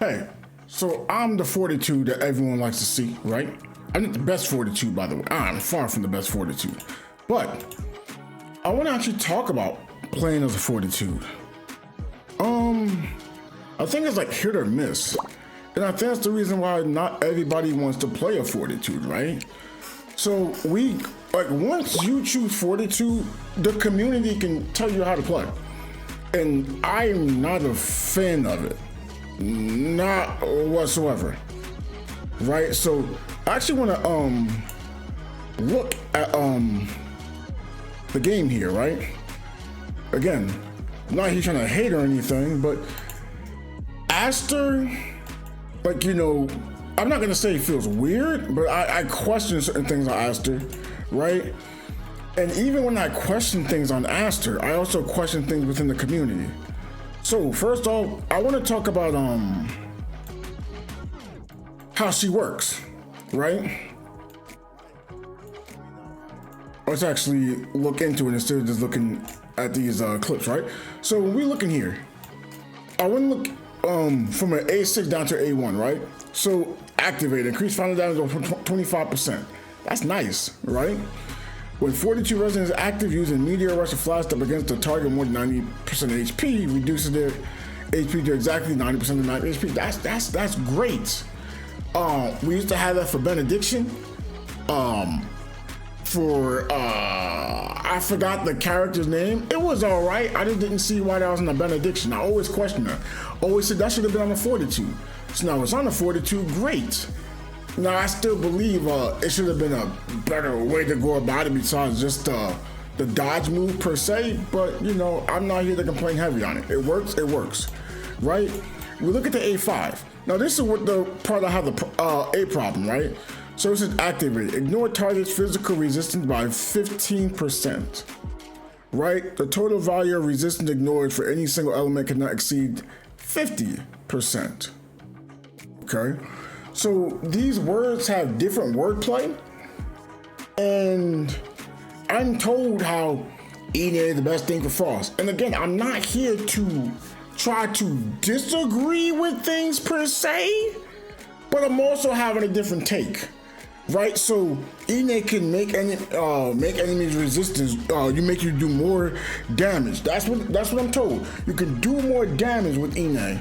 Hey, so I'm the 42 that everyone likes to see, right? I'm not the best 42, by the way. I'm far from the best 42. But I want to actually talk about playing as a 42. I think it's like hit or miss. And I think that's the reason why not everybody wants to play a 42, right? So once you choose 42, the community can tell you how to play. And I'm not a fan of it. Not whatsoever. Right? So I actually want to look at the game here, right? Again, I'm not here trying to hate or anything, but Aster, I'm not gonna say it feels weird, but I question certain things on Aster, right? And even when I question things on Aster, I also question things within the community. So first off, I want to talk about how she works, right? Let's actually look into it instead of just looking at these clips, right? So when we look in here, I want to look from an A6 down to A1, right? So activate, increase final damage of 25%. That's nice, right? When 42 residents active using Meteor Rush or Flash Step against the target more than 90% HP, reduces their HP to exactly 90% of max HP. That's great. We used to have that for Benediction. I forgot the character's name. It was all right. I just didn't see why that was in the Benediction. I always questioned that. Always said that should have been on the 42. So now it's on the 42. Great. Now I still believe it should have been a better way to go about it besides just the dodge move per se. But I'm not here to complain heavy on it. It works. It works. Right? We look at the A5. Now this is what the part I have a problem, right? So it says activate. Ignore target's physical resistance by 15%. Right? The total value of resistance ignored for any single element cannot exceed 50%. Okay? So these words have different wordplay. And I'm told how Ine is the best thing for Frost. And again, I'm not here to try to disagree with things per se, but I'm also having a different take. Right, so Ine can make enemies resistance. You do more damage. That's what I'm told. You can do more damage with Ine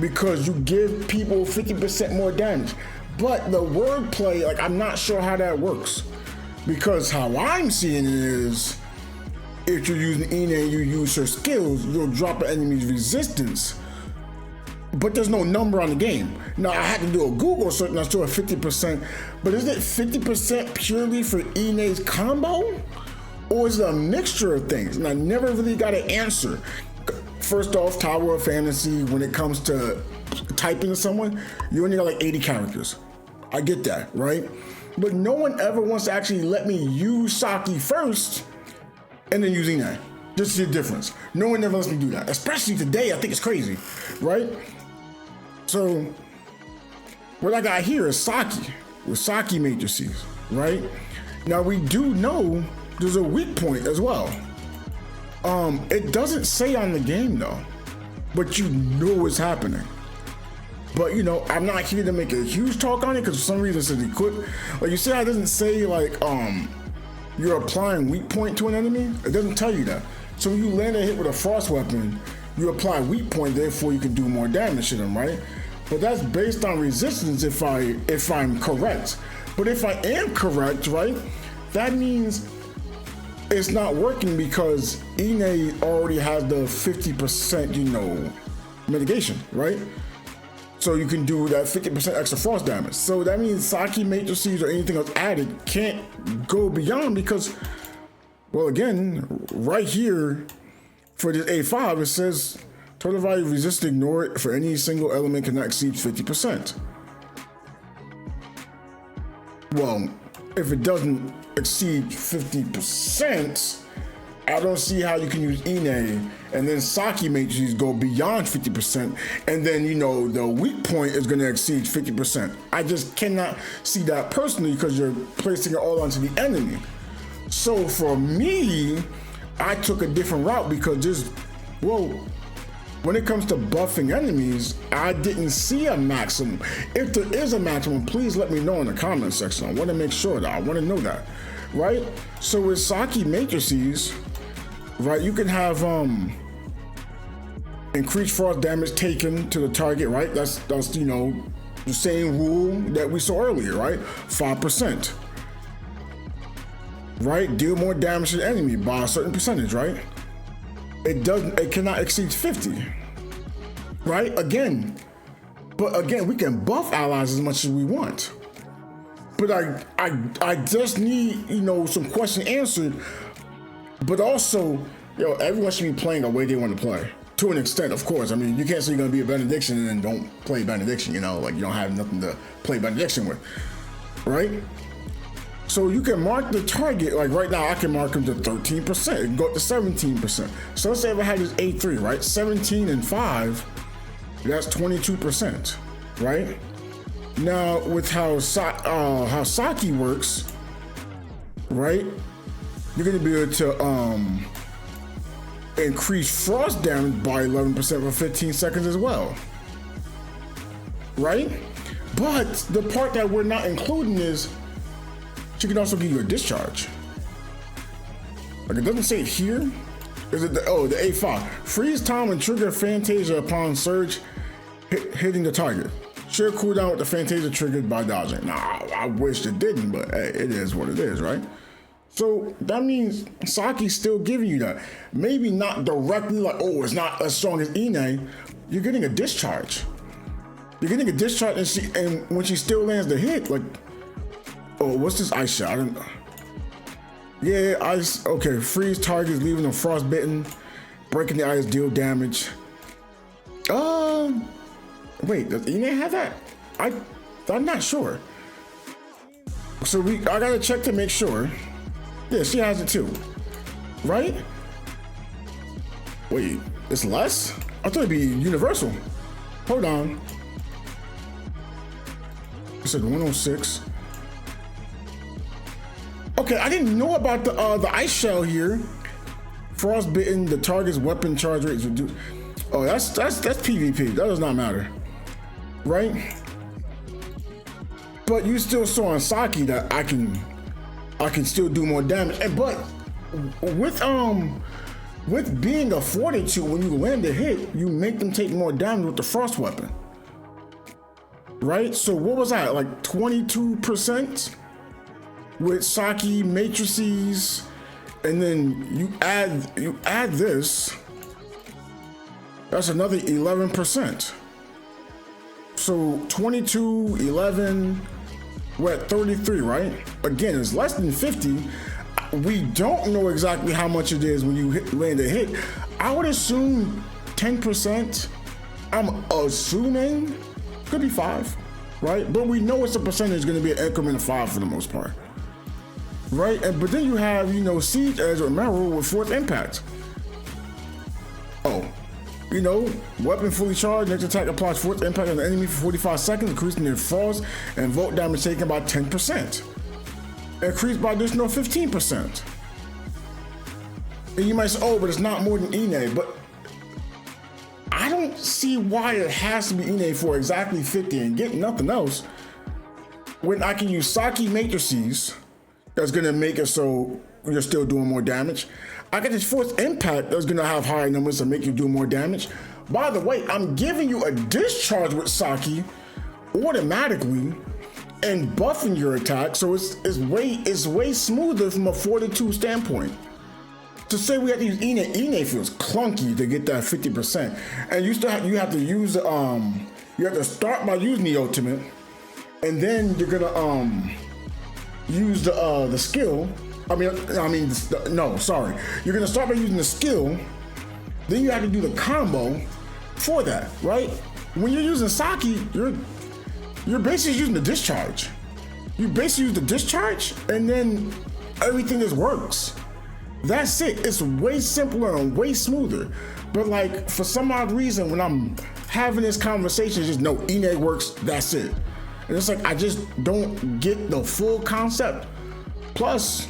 because you give people 50% more damage. But the wordplay, I'm not sure how that works, because how I'm seeing it is, if you're using Ine and you use her skills, you'll drop an enemy's resistance. But there's no number on the game. Now I had to do a Google search and I saw a 50%, but is it 50% purely for Ine's combo? Or is it a mixture of things? And I never really got an answer. First off, Tower of Fantasy, when it comes to typing to someone, you only got 80 characters. I get that, right? But no one ever wants to actually let me use Saki first and then use Ine. Just the difference. No one ever lets me do that. Especially today, I think it's crazy, right? So what I got here is Saki, with Saki matrices, right? Now we do know there's a weak point as well. It doesn't say on the game though, but you know it's happening. But I'm not here to make a huge talk on it because for some reason it says equip. You see how it doesn't say you're applying weak point to an enemy? It doesn't tell you that. So when you land a hit with a frost weapon, you apply weak point, therefore you can do more damage to them, right? But that's based on resistance if I'm correct. But if I am correct, right, that means it's not working because Ine already has the 50%, mitigation, right? So you can do that 50% extra frost damage. So that means Saki matrices or anything else added can't go beyond because, well, again, right here for this A5, it says total value of resistance ignored for any single element cannot exceed 50%. Well, if it doesn't exceed 50%, I don't see how you can use Ine and then Saki matrices go beyond 50%, and then the weak point is going to exceed 50%. I just cannot see that personally because you're placing it all onto the enemy. So for me, I took a different route because when it comes to buffing enemies, I didn't see a maximum. If there is a maximum, please let me know in the comment section. I want to make sure that I want to know that, right? So with Saki matrices, right, you can have increased frost damage taken to the target, right? That's you know, the same rule that we saw earlier, right? 5%. Right? Deal more damage to the enemy by a certain percentage, right? It cannot exceed 50. Right? But again, we can buff allies as much as we want. But I just need, you know, some question answered. But also, yo, everyone should be playing the way they want to play. To an extent, of course. I mean, you can't say you're gonna be a benediction and then don't play benediction, you know, like you don't have nothing to play benediction with. Right? So you can mark the target, like right now I can mark them to 13%, it can go up to 17%. So let's say if I had this A3, right? 17 and 5, that's 22%, right? Now with how Saki works, right? You're gonna be able to increase frost damage by 11% for 15 seconds as well, right? But the part that we're not including is she can also give you a discharge. Like it doesn't say it here. Is it the A5? Freeze time and trigger Fantasia upon surge hitting the target. Share cooldown with the Fantasia triggered by dodging. Nah, I wish it didn't, but hey, it is what it is, right? So that means Saki's still giving you that. Maybe not directly like, oh, it's not as strong as Ine. You're getting a discharge. You're getting a discharge and when she still lands the hit, like, oh, what's this ice shot? I don't know. Yeah, ice. Okay, freeze targets, leaving them frostbitten. Breaking the ice, deal damage. Wait, does Ine have that? I'm not sure. So I gotta check to make sure. Yeah, she has it too. Right? Wait, it's less? I thought it'd be universal. Hold on. It said 106. Okay, I didn't know about the ice shell here. Frostbitten, the target's weapon charge rate is reduced. Oh, that's PvP. That does not matter, right? But you still saw on Saki that I can still do more damage. But with being a fortitude, when you land a hit, you make them take more damage with the frost weapon, right? So what was that? Like 22%? With Saki matrices, and then you add this, that's another 11%. So 22, 11, we're at 33, right? Again, it's less than 50. We don't know exactly how much it is when you land a hit. I would assume 10%. I'm assuming could be 5, right? But we know it's a percentage going to be an increment of 5 for the most part. Right, but then you have, you know, Siege Edge or Merrill with fourth impact. Oh, you know, weapon fully charged, next attack applies fourth impact on the enemy for 45 seconds, increasing their frost and volt damage taken by 10%. Increased by additional 15%. And you might say, oh, but it's not more than Ine, but I don't see why it has to be Ine for exactly 50 and get nothing else when I can use Saki matrices. That's gonna make it so you're still doing more damage. I got this fourth impact that's gonna have higher numbers to make you do more damage. By the way, I'm giving you a discharge with Saki automatically and buffing your attack, so it's way smoother from a fortitude standpoint. To say we have to use Ine feels clunky to get that 50%, and you have to use you have to start by using the ultimate, and then you're gonna use the skill. You're gonna start by using the skill, then you have to do the combo for that, right? When you're using Saki, you're basically using the discharge. You basically use the discharge, and then everything just works. That's it. It's way simpler and way smoother. But like, for some odd reason, when I'm having this conversation, just know Ine works, that's it. And it's like, I just don't get the full concept. Plus,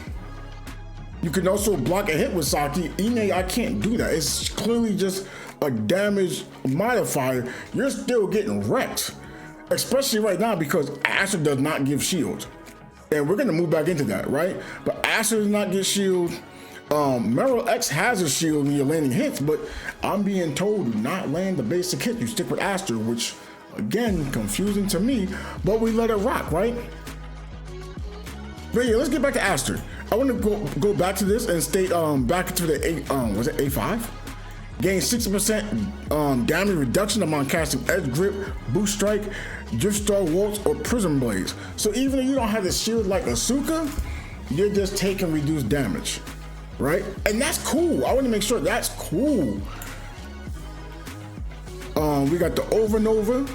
you can also block a hit with Saki. Ine, I can't do that. It's clearly just a damage modifier, you're still getting wrecked. Especially right now because Aster does not give shield. And we're gonna move back into that, right? But Aster does not get shield. Meryl X has a shield when you're landing hits, but I'm being told do not land the basic hit. You stick with Aster, which again, confusing to me, but we let it rock, right? But yeah, let's get back to Aster. I want to go back to this and state back to the was it A5? Gain 60% damage reduction upon casting Edge Grip, Boost Strike, Drift Star Waltz, or Prism Blades. So even if you don't have the shield like Asuka, you're just taking reduced damage, right? And that's cool. I want to make sure that's cool. We got the Over and Over,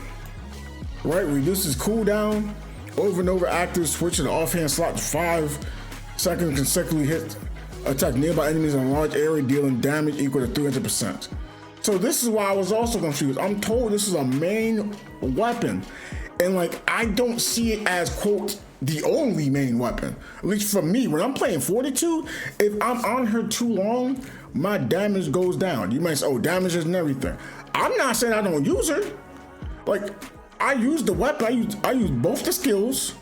right? Reduces cooldown. Over and Over active switch in the offhand slot to 5 seconds consecutively hit attack nearby enemies in a large area, dealing damage equal to 300%. So this is why I was also confused. I'm told this is a main weapon, and like I don't see it as quote the only main weapon. At least for me, when I'm playing Fortitude, if I'm on her too long, my damage goes down. You might say, "Oh, damage isn't everything." I'm not saying I don't use her. Like I use the weapon. I use both the skills.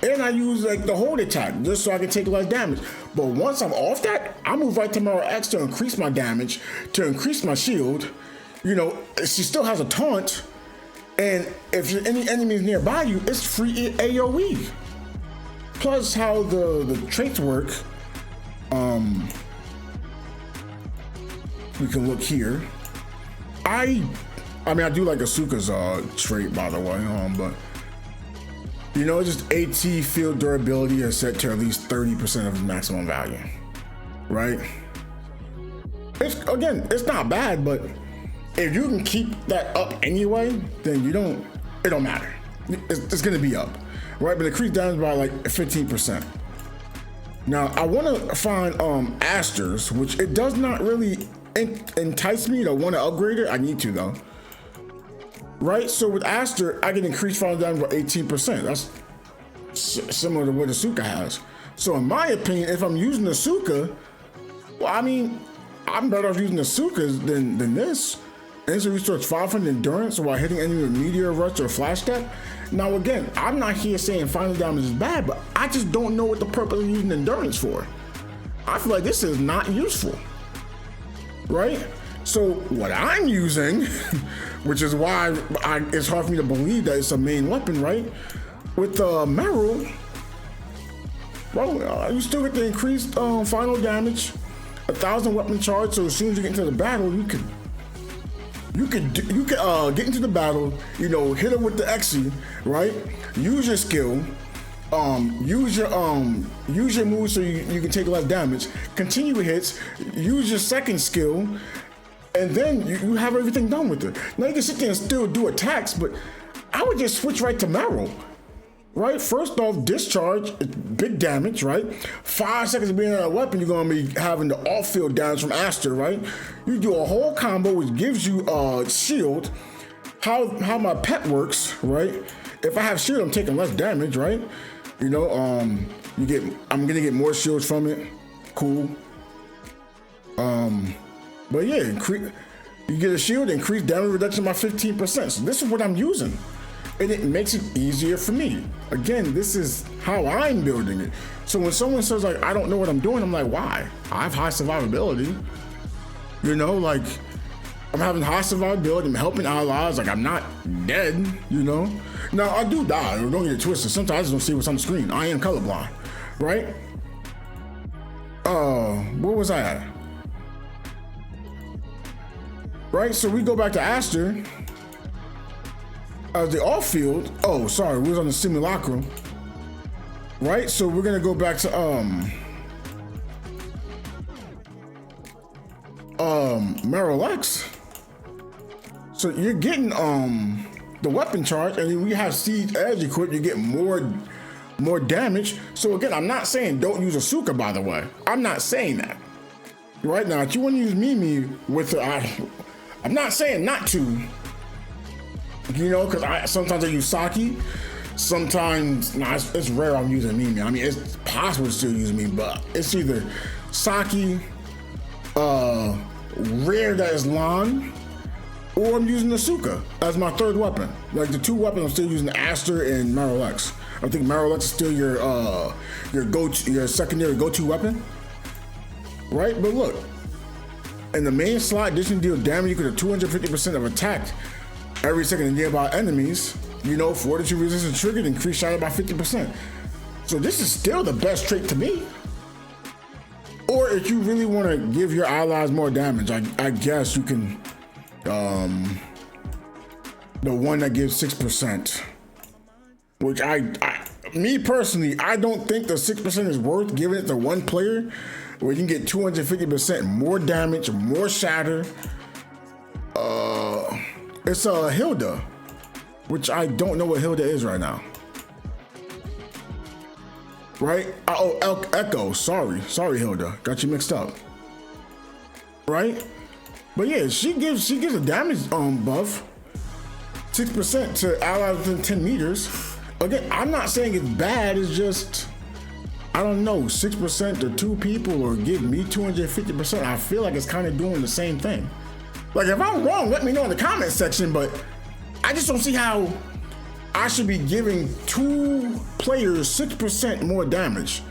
And I use like the hold attack just so I can take less damage. But once I'm off that, I move right to Meryl X to increase my damage, to increase my shield. You know, she still has a taunt. And if any enemies nearby you, it's free AoE. Plus how the traits work. We can look here. I mean, I do like Asuka's trait, by the way, but you know, just AT field durability is set to at least 30% of the maximum value, right? It's not bad, but if you can keep that up anyway, then it don't matter. It's gonna be up, right? But increase damage by like 15%. Now, I wanna find Aster's, which it does not really entice me to wanna upgrade it. I need to though. Right, so with Aster, I can increase final damage by 18%. That's similar to what Asuka has. So in my opinion, if I'm using Asuka, well, I mean, I'm better off using Asuka than this. Instant restores 500 endurance while hitting enemy with Meteor Rush or Flash Step. Now again, I'm not here saying final damage is bad, but I just don't know what the purpose of using endurance for. I feel like this is not useful, right? So what I'm using, which is why it's hard for me to believe that it's a main weapon, right? With Meryl, well, you still get the increased final damage, 1,000 weapon charge. So as soon as you get into the battle, you can get into the battle. You know, hit her with the Xe, right? Use your skill. Use your move so you can take less damage. Continue with hits. Use your second skill. And then you have everything done with it. Now you can sit there and still do attacks, but I would just switch right to Meryl, right? First off, discharge, big damage, right? 5 seconds of being on a weapon, you're gonna be having the off-field damage from Aster, right? You do a whole combo which gives you shield. How my pet works, right? If I have shield, I'm taking less damage, right? You know, I'm gonna get more shields from it. Cool. But yeah, you get a shield, increase damage reduction by 15%. So this is what I'm using. And it makes it easier for me. Again, this is how I'm building it. So when someone says like, I don't know what I'm doing, I'm like, why? I have high survivability. You know, like I'm having high survivability, I'm helping allies, like I'm not dead, you know? Now I do die, don't get it twisted. Sometimes I just don't see what's on the screen. I am colorblind, right? Where was I at? Right, so we go back to Aster. The off field. Oh, sorry, we was on the simulacrum. Right, so we're gonna go back to Meryl X. So you're getting the weapon charge, and we have Siege Edge equipped. You get more damage. So again, I'm not saying don't use Asuka. By the way, I'm not saying that. Right now, if you want to use Mimi with I'm not saying not to, you know, because sometimes I use Saki. Sometimes, it's rare I'm using Mimi. I mean, it's possible to still use Mimi, but it's either Saki, rare that is Lan, or I'm using the Asuka as my third weapon. Like the two weapons, I'm still using Aster and Marilex. I think Marilex is still your secondary go-to weapon, right? But look, in the main slot, addition deal damage equal to 250% of attack every second to nearby enemies. You know, fortitude resistance triggered, increase shadow by 50%. So this is still the best trait to me. Or if you really want to give your allies more damage, I guess you can, the one that gives 6%, which me personally, I don't think the 6% is worth giving it to one player where you can get 250% more damage, more shatter. It's a Hilda, which I don't know what Hilda is right now. Right? Oh, Echo. Sorry, Hilda. Got you mixed up. Right? But yeah, she gives a damage buff, 6% to allies within 10 meters. Again, I'm not saying it's bad. It's just, I don't know, 6% to two people or give me 250%. I feel like it's kind of doing the same thing. Like if I'm wrong, let me know in the comment section. But I just don't see how I should be giving two players 6% more damage.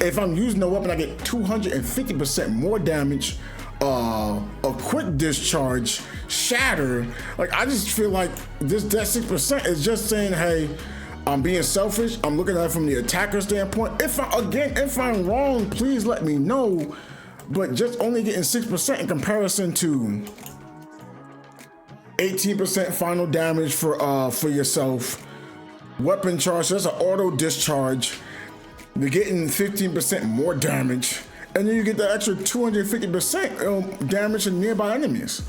If I'm using the weapon, I get 250% more damage, a quick discharge, shatter. Like I just feel like that 6% is just saying, hey, I'm being selfish. I'm looking at it from the attacker standpoint. If I'm wrong, please let me know. But just only getting 6% in comparison to 18% final damage for yourself. Weapon charge, so that's an auto discharge. You're getting 15% more damage, and then you get the extra 250% damage to nearby enemies,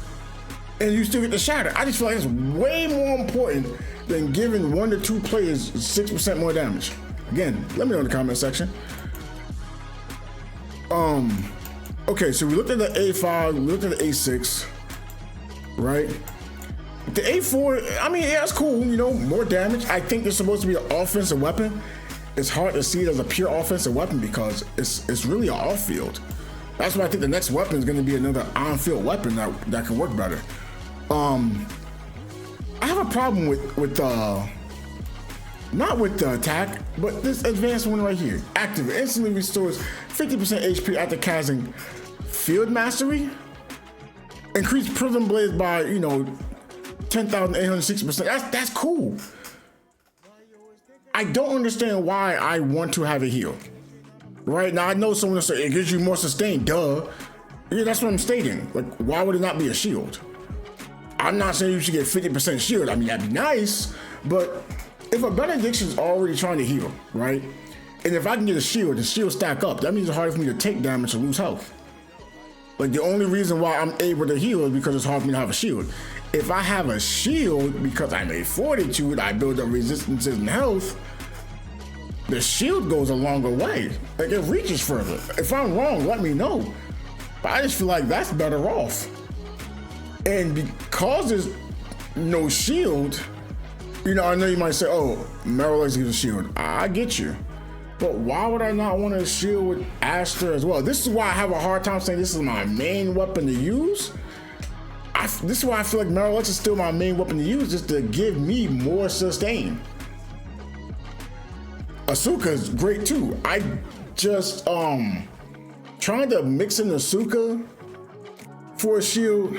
and you still get the shatter. I just feel like it's way more important than giving 1 to 2 players 6% more damage. Again, let me know in the comment section. Okay, so we looked at the A5, we looked at the A6, right? The A4, I mean, yeah, it's cool, you know, more damage. I think it's supposed to be an offensive weapon. It's hard to see it as a pure offensive weapon because it's really an off-field. That's why I think the next weapon is going to be another on-field weapon that can work better. I have a problem with not with the attack, but this advanced one right here. Active instantly restores 50% HP after casting Field Mastery. Increase Prism Blades by, 10,860%. That's cool. I don't understand why I want to have a heal. Right now, I know someone will say it gives you more sustain. Duh. Yeah, that's what I'm stating. Like, why would it not be a shield? I'm not saying you should get 50% shield. I mean, that'd be nice, but if a benediction is already trying to heal, right? And if I can get a shield, the shield stack up, that means it's harder for me to take damage or lose health. Like the only reason why I'm able to heal is because it's hard for me to have a shield. If I have a shield, because I made fortitude, I build up resistances and health, the shield goes a longer way. Like it reaches further. If I'm wrong, let me know. But I just feel like that's better off. And because there's no shield, I know you might say, oh, Marilex gives a shield. I get you. But why would I not want to shield with Aster as well? This is why I have a hard time saying this is my main weapon to use. This is why I feel like Marilex is still my main weapon to use, just to give me more sustain. Asuka is great too. I just trying to mix in Asuka for a shield,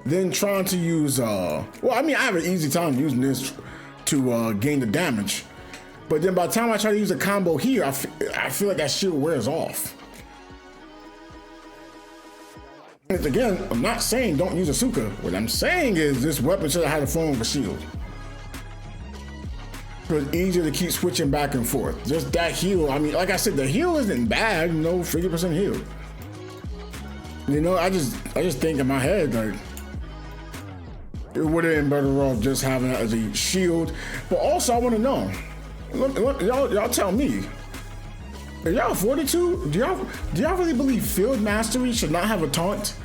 then trying to use I have an easy time using this to gain the damage. But then by the time I try to use a combo here, I feel like that shield wears off. And again, I'm not saying don't use Asuka. What I'm saying is this weapon should have had a form of a shield. So it's easier to keep switching back and forth. Just that heal, I mean, like I said, the heal isn't bad, 50% heal. I just think in my head, like, it would have been better off just having it as a shield. But also, I want to know, y'all tell me, are y'all 42? Do y'all really believe Field Mastery should not have a taunt,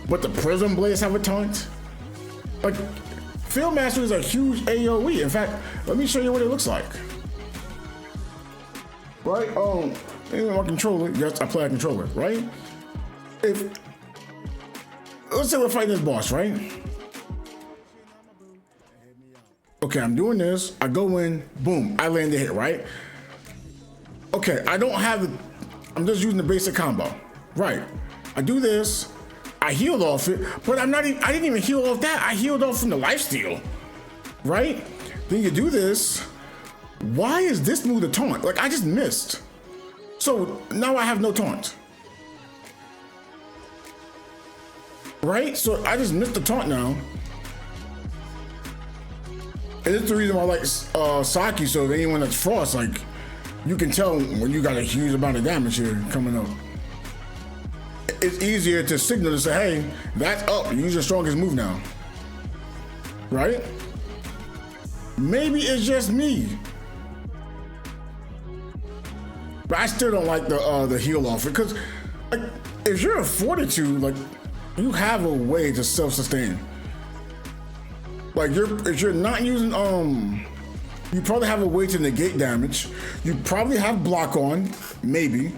but the Prism Blades have a taunt? Like, Field Mastery is a huge AoE. In fact, let me show you what it looks like. Right? My controller. Yes, I play a controller. Right? Let's say we're fighting this boss, right? Okay, I'm doing this. I go in, boom, I land the hit, right? Okay, I don't have the, I'm just using the basic combo. Right. I do this, I healed off it, but I didn't even heal off that. I healed off from the lifesteal, right? Then you do this. Why is this move the taunt? Like, I just missed. So now I have no taunt. Right? So I just missed the taunt now. And it's the reason why I like Saki, so if anyone that's Frost, like, you can tell when you got a huge amount of damage here coming up. It's easier to signal to say, hey, that's up, use your strongest move now. Right? Maybe it's just me. But I still don't like the heal off it, because like, if you're a fortitude, like, you have a way to self-sustain. Like, if you're not using, you probably have a way to negate damage. You probably have block on, maybe.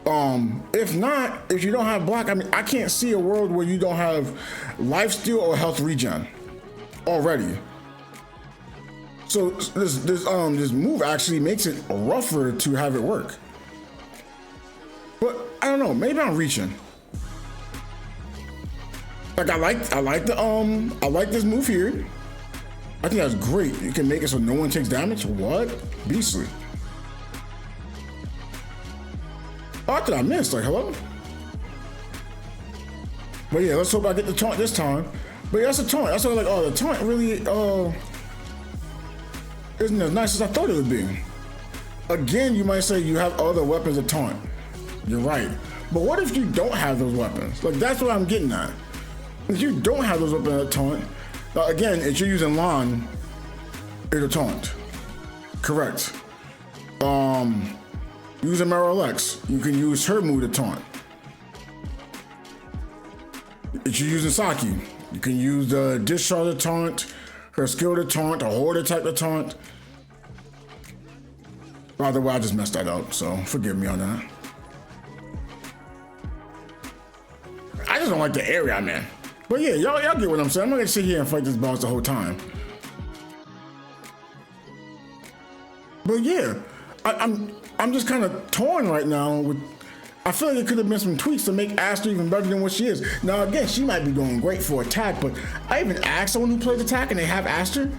If not, if you don't have block, I mean, I can't see a world where you don't have lifesteal or health regen already. So this move actually makes it rougher to have it work. But I don't know, maybe I'm reaching. Like, I like this move here. I think that's great. You can make it so no one takes damage. What? Beastly. Oh, I thought I missed. Like, hello? But yeah, let's hope I get the taunt this time. But yeah, that's a taunt. That's like, oh, the taunt really isn't as nice as I thought it would be. Again, you might say you have other weapons of taunt. You're right. But what if you don't have those weapons? Like, that's what I'm getting at. If you don't have those weapons of taunt, again, if you're using Lan, it'll taunt. Correct. Using Maralex, you can use her move to taunt. If you're using Saki, you can use the discharge to taunt, her skill to taunt, a horde attack to taunt. By the way, I just messed that up, so forgive me on that. I just don't like the area I'm in. But yeah, y'all get what I'm saying. I'm not gonna sit here and fight this boss the whole time. But yeah, I'm just kind of torn right now with, I feel like it could have been some tweaks to make Aster even better than what she is. Now again, she might be doing great for attack, but I even asked someone who plays attack and they have Aster.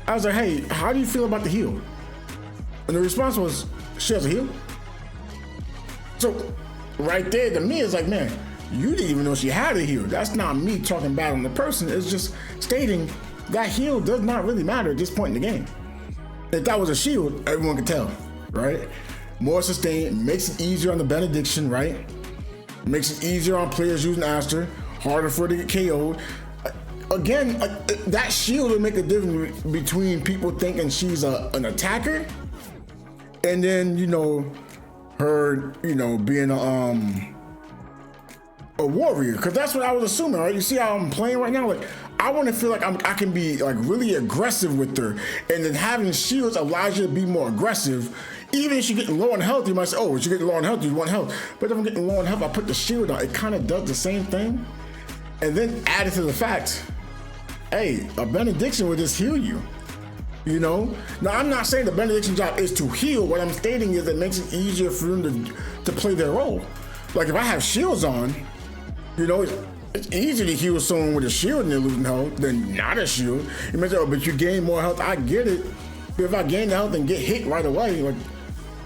I was like, hey, how do you feel about the heal? And the response was, she has a heal. So right there to me, it's like, man, you didn't even know she had a heal. That's not me talking bad on the person. It's just stating that heal does not really matter at this point in the game. If that was a shield, everyone could tell, right? More sustain, makes it easier on the benediction, right? Makes it easier on players using Aster, harder for her to get KO'd. Again, that shield will make a difference between people thinking she's an attacker and then, you know, her, you know, being a warrior, because that's what I was assuming, right? You see how I'm playing right now? Like, I want to feel like I can be like really aggressive with her, and then having shields allows you to be more aggressive. Even if you're getting low on health, you might say, oh, if you're getting low on health, you want health. But if I'm getting low on health, I put the shield on. It kind of does the same thing. And then added to the fact, hey, a benediction will just heal you. You know? Now, I'm not saying the benediction job is to heal. What I'm stating is it makes it easier for them to play their role. Like, if I have shields on, you know, it's easier to heal someone with a shield and they're losing health than not a shield. You might say, oh, but you gain more health. I get it. But if I gain the health and get hit right away, like,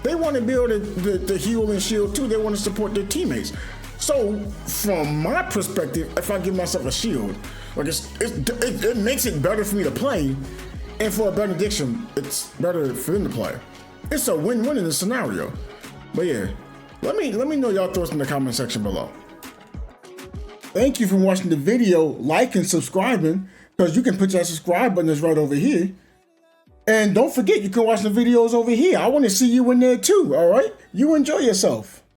they want to be able to heal and shield too. They want to support their teammates. So from my perspective, if I give myself a shield, like it makes it better for me to play, and for a benediction, it's better for them to play. It's a win-win in this scenario. But yeah, let me know y'all thoughts in the comment section below. Thank you for watching the video. Like and subscribing, because you can put that subscribe button that's right over here. And don't forget, you can watch the videos over here. I want to see you in there too, all right? You enjoy yourself.